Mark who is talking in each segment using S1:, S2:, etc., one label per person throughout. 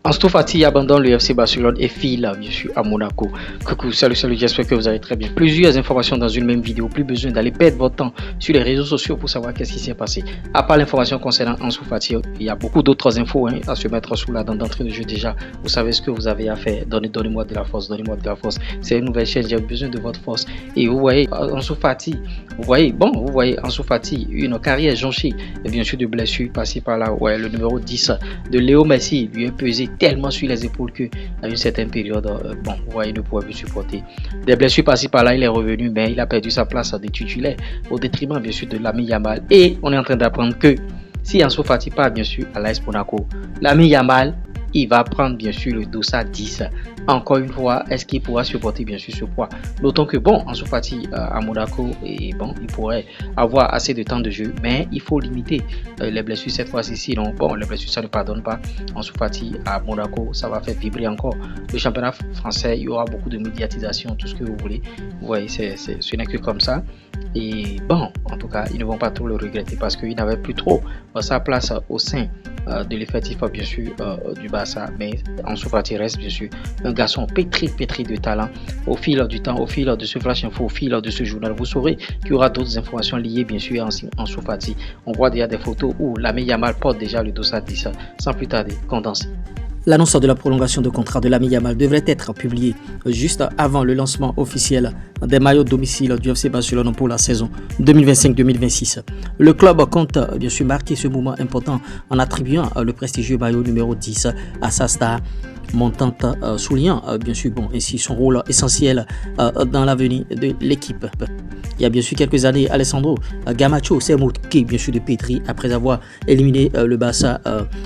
S1: Ansu Fati abandonne le FC Barcelone et file bien sûr à Monaco. Coucou, salut, j'espère que vous allez très bien. Plusieurs informations dans une même vidéo, plus besoin d'aller perdre votre temps sur les réseaux sociaux pour savoir qu'est-ce qui s'est passé. À part l'information concernant Ansu Fati, il y a beaucoup d'autres infos à se mettre sous la dent d'entrée de jeu déjà. Vous savez ce que vous avez à faire. Donnez-moi de la force, donnez-moi de la force. C'est une nouvelle chaîne, j'ai besoin de votre force. Et vous voyez Ansu Fati, vous voyez Ansu Fati, une carrière jonchée bien sûr de blessures passées par là. Ouais, le numéro 10 de Léo Messi lui est pesé tellement sur les épaules que à une certaine période, vous voyez, il ne pouvait plus supporter. Des blessures passées par là, il est revenu, mais il a perdu sa place de titulaire au détriment bien sûr de Lamine Yamal. Et on est en train d'apprendre que si Ansu Fati part bien sûr à l'AS Monaco, Lamine Yamal, il va prendre bien sûr le dossard 10. Encore une fois, est-ce qu'il pourra supporter bien sûr ce poids? Notons que Ansu Fati à Monaco, et il pourrait avoir assez de temps de jeu, mais il faut limiter les blessures cette fois-ci. Sinon, les blessures ça ne pardonne pas. Ansu Fati à Monaco, ça va faire vibrer encore le championnat français. Il y aura beaucoup de médiatisation, tout ce que vous voulez. Vous voyez, ce n'est que comme ça. Et en tout cas, ils ne vont pas trop le regretter parce qu'il n'avait plus trop sa place au sein de l'effectif bien sûr du Barça. Mais Ansu Fati reste bien sûr un garçon pétri de talent. Au fil du temps, au fil de ce flash info, au fil de ce journal, vous saurez qu'il y aura d'autres informations liées bien sûr à Ansu Fati. On voit déjà des photos où Lamine Yamal porte déjà le dossard 10 sans plus tarder, condensé.
S2: L'annonce de la prolongation de contrat de Lamine Yamal devrait être publiée juste avant le lancement officiel des maillots domicile du FC Barcelone pour la saison 2025-2026. Le club compte bien sûr marquer ce moment important en attribuant le prestigieux maillot numéro 10 à sa star montante, soulignant bien sûr ainsi son rôle essentiel dans l'avenir de l'équipe. Il y a bien sûr quelques années, Alessandro Garnacho s'est moqué bien sûr de Pedri après avoir éliminé le Barça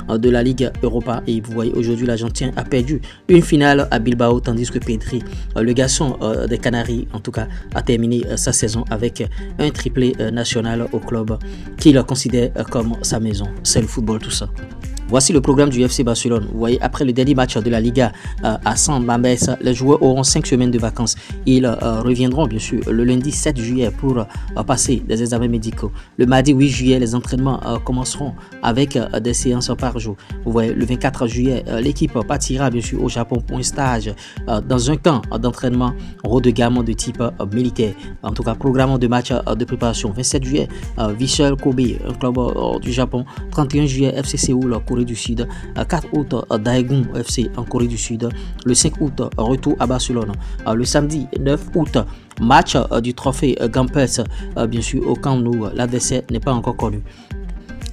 S2: de la Ligue Europa. Et vous voyez, aujourd'hui l'Argentin a perdu une finale à Bilbao, tandis que Pedri, le garçon des Canaries en tout cas, a terminé sa saison avec un triplé national au club qu'il considère comme sa maison. C'est le football tout ça. Voici le programme du FC Barcelone. Vous voyez, après le dernier match de la Liga à San Mamés, les joueurs auront 5 semaines de vacances. Ils reviendront bien sûr le lundi 7 juillet pour passer des examens médicaux. Le mardi 8 juillet, les entraînements commenceront avec des séances par jour. Vous voyez, le 24 juillet, l'équipe partira bien sûr au Japon pour un stage dans un camp d'entraînement haut de gamme de type militaire. En tout cas, programme de match de préparation. 27 juillet, Vissel Kobe, un club du Japon. 31 juillet, FC Séoul, Corée du Sud. 4 août, Daegun FC en Corée du Sud. Le 5 août, retour à Barcelone. Le samedi 9 août, match du trophée Gampers, bien sûr au Camp Nou. L'adversaire n'est pas encore connu.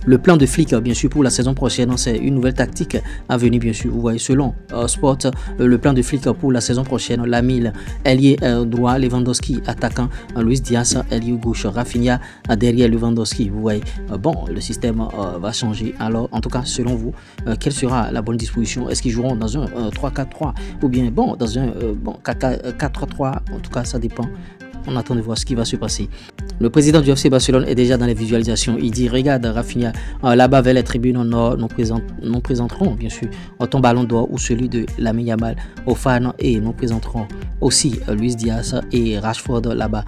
S2: Le plan de Flick, bien sûr, pour la saison prochaine, c'est une nouvelle tactique à venir, bien sûr. Vous voyez, selon Sport, le plan de Flick pour la saison prochaine, Lamine, ailier droit, Lewandowski, attaquant, Luis Diaz, ailier gauche, Rafinha, derrière Lewandowski. Vous voyez, le système va changer. Alors, en tout cas, selon vous, quelle sera la bonne disposition? Est-ce qu'ils joueront dans un 3-4-3 ou bien, dans un 4-3-3? En tout cas, ça dépend. On attend de voir ce qui va se passer. Le président du FC Barcelone est déjà dans les visualisations. Il dit, regarde Rafinha, là-bas vers les tribunes nord, nous présenterons bien sûr ton ballon d'or ou celui de Lamine Yamal aux fans et nous présenterons aussi Luis Diaz et Rashford là-bas.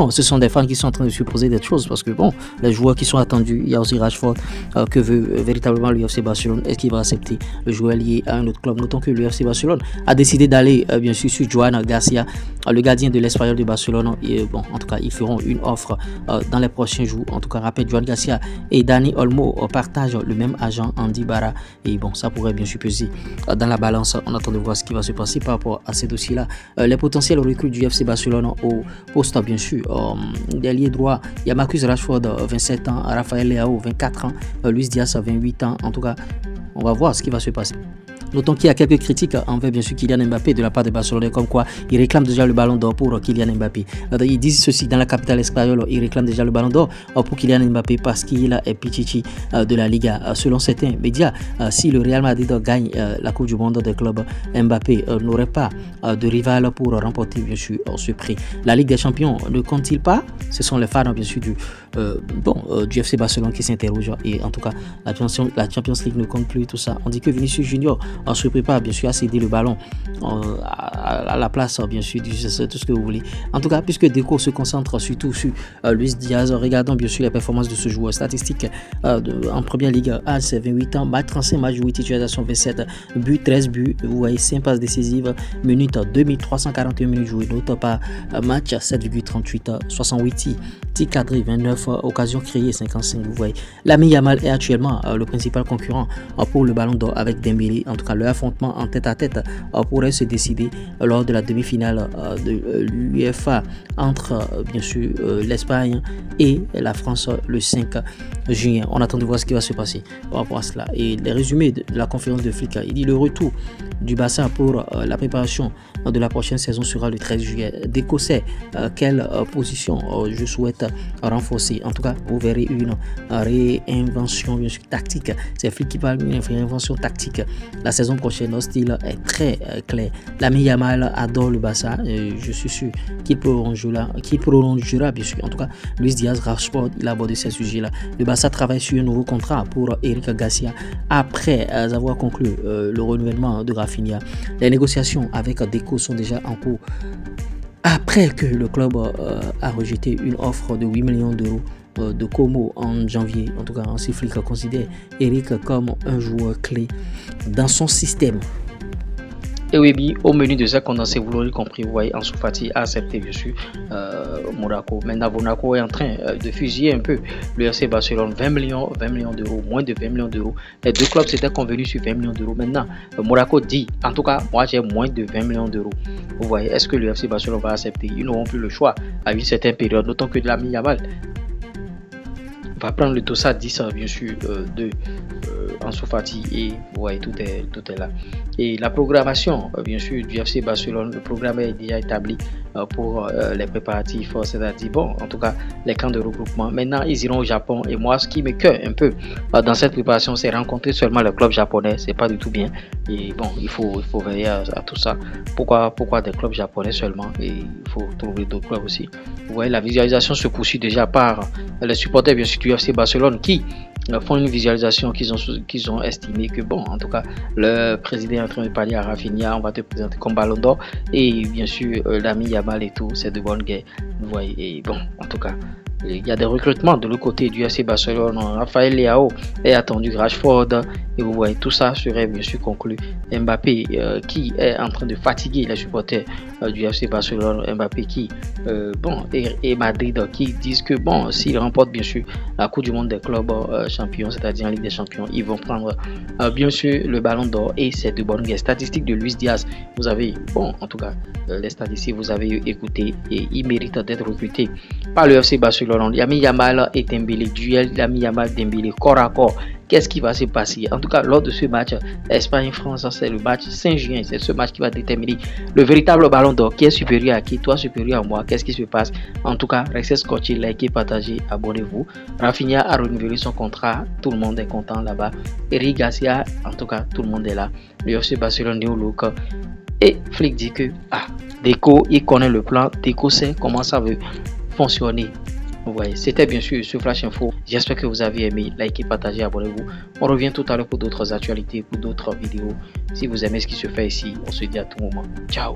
S2: Ce sont des fans qui sont en train de se poser des choses parce que les joueurs qui sont attendus, il y a aussi Rashford que veut véritablement le FC Barcelone. Est-ce qu'il va accepter le joueur lié à un autre club? Notons que le FC Barcelone a décidé d'aller bien sûr sur Joan Garcia, le gardien de l'Espagnol de Barcelone. Et en tout cas, ils feront une offre dans les prochains jours. En tout cas, rappelle, Joan Garcia et Dani Olmo partagent le même agent, Andy Barra. Et ça pourrait bien sûr peser dans la balance. On attend de voir ce qui va se passer par rapport à ces dossiers-là. Les potentiels recrues du FC Barcelone au poste, bien sûr, d'ailier droit, il y a Marcus Rashford, 27 ans, Rafael Leao, 24 ans, Luis Diaz, 28 ans. En tout cas, on va voir ce qui va se passer. Notons qu'il y a quelques critiques envers bien sûr Kylian Mbappé de la part de Barcelone, comme quoi il réclame déjà le ballon d'or pour Kylian Mbappé. Ils disent ceci dans la capitale espagnole, il réclame déjà le ballon d'or pour Kylian Mbappé parce qu'il est Pichichi de la Liga. Selon certains médias, si le Real Madrid gagne la Coupe du Monde des clubs, Mbappé n'aurait pas de rival pour remporter bien sûr ce prix. La Ligue des Champions ne compte-t-il pas? Ce sont les fans bien sûr du du FC Barcelone qui s'interroge. Et en tout cas, la Champions League ne compte plus, tout ça. On dit que Vinicius Junior se prépare bien sûr à céder le ballon à la place, bien sûr, tout ce que vous voulez. En tout cas, puisque Deco se concentre surtout sur Luis Diaz, regardons bien sûr les performances de ce joueur. Statistique en première ligue à ses 28 ans, 35 matchs joués, titularisation 27 buts, 13 buts, vous voyez, 5 passes décisives, minutes 2341 minutes jouées, note par match 7,38, 68 tirs cadrés, 29 occasions créées, 55, vous voyez. Lamine Yamal est actuellement le principal concurrent pour le ballon d'or avec Dembélé. En tout cas, leur affrontement en tête à tête pourrait se décider lors de la demi-finale de l'UEFA entre bien sûr l'Espagne et la France le 5 juin. On attend de voir ce qui va se passer par rapport à cela. Et les résumés de la conférence de Flick, il dit le retour du Barça pour la préparation de la prochaine saison sera le 13 juillet. Deco sait quelle position je souhaite renforcer. En tout cas, vous verrez une réinvention bien sûr, tactique. C'est Flick qui parle d'une réinvention tactique. La saison prochaine, notre style est très clair. Lamine Yamal adore le Barça. Je suis sûr qu'il prolongera bien sûr. En tout cas, Luis Diaz, Rashford, il a abordé ces sujets-là. Le Barça travaille sur un nouveau contrat pour Eric Garcia après avoir conclu le renouvellement de Rafinha. Les négociations avec Deco sont déjà en cours après que le club a rejeté une offre de 8 millions d'euros de Como en janvier. En tout cas, ainsi Flick considère Eric comme un joueur clé dans son système.
S1: Et oui, au menu de ça condensé, vous l'aurez compris, vous voyez, Ansu Fati a accepté bien sûr Monaco. Maintenant, Monaco est en train de fusiller un peu le FC Barcelone, 20 millions d'euros, moins de 20 millions d'euros. Les deux clubs s'étaient convenus sur 20 millions d'euros. Maintenant, Monaco dit, en tout cas, moi j'ai moins de 20 millions d'euros. Vous voyez, est-ce que le FC Barcelone va accepter? Ils n'auront plus le choix à une certaine période, d'autant que de Lamine Yamal va prendre le dossier 10 bien sûr de Ansu Fati et vous voyez tout est là. Et la programmation bien sûr du FC Barcelone, le programme est déjà établi pour les préparatifs, c'est-à-dire bon, en tout cas les camps de regroupement. Maintenant ils iront au Japon et moi ce qui me cueille un peu dans cette préparation, c'est rencontrer seulement le club japonais, c'est pas du tout bien. Et bon, il faut veiller à tout ça. Pourquoi des clubs japonais seulement? Et il faut trouver d'autres clubs aussi. Vous voyez, la visualisation se poursuit déjà par les supporters bien sûr du FC Barcelone qui font une visualisation qu'ils ont estimé que bon, en tout cas le président est en train de parler à Rafinha, on va te présenter comme Ballon d'Or et bien sûr Lamine Yamal et tout, c'est de bonne guerre, vous voyez. Et bon, en tout cas il y a des recrutements de l'autre côté du FC Barcelone. Raphaël Leao est attendu, Rashford, et vous voyez tout ça serait bien sûr conclu. Mbappé qui est en train de fatiguer les supporters du FC Barcelone. Mbappé qui et Madrid qui disent que bon, s'ils remportent bien sûr la Coupe du Monde des clubs champions, c'est-à-dire en Ligue des Champions, ils vont prendre bien sûr le Ballon d'Or et c'est de bonnes guerres. Statistiques de Luis Diaz, vous avez bon, en tout cas les statistiques vous avez écouté et il mérite d'être recruté par le FC Barcelone. Lamine Yamal et Dembélé, duel Lamine Yamal Dembélé corps à corps. Qu'est-ce qui va se passer? En tout cas, lors de ce match Espagne-France, c'est le match 5 juin. C'est ce match qui va déterminer le véritable Ballon d'Or. Qui est supérieur à qui? Toi supérieur à moi? Qu'est-ce qui se passe? En tout cas, restez scotchés, likez, partagez, abonnez-vous. Rafinha a renouvelé son contrat. Tout le monde est content là-bas. Eric Garcia, en tout cas, tout le monde est là. Le FC Barcelone, New Look. Et Flick dit que Deco, il connaît le plan. Deco sait comment ça veut fonctionner. Vous voyez, c'était bien sûr ce Flash Info. J'espère que vous avez aimé. Likez, partagez, abonnez-vous. On revient tout à l'heure pour d'autres actualités, pour d'autres vidéos. Si vous aimez ce qui se fait ici, on se dit à tout moment. Ciao.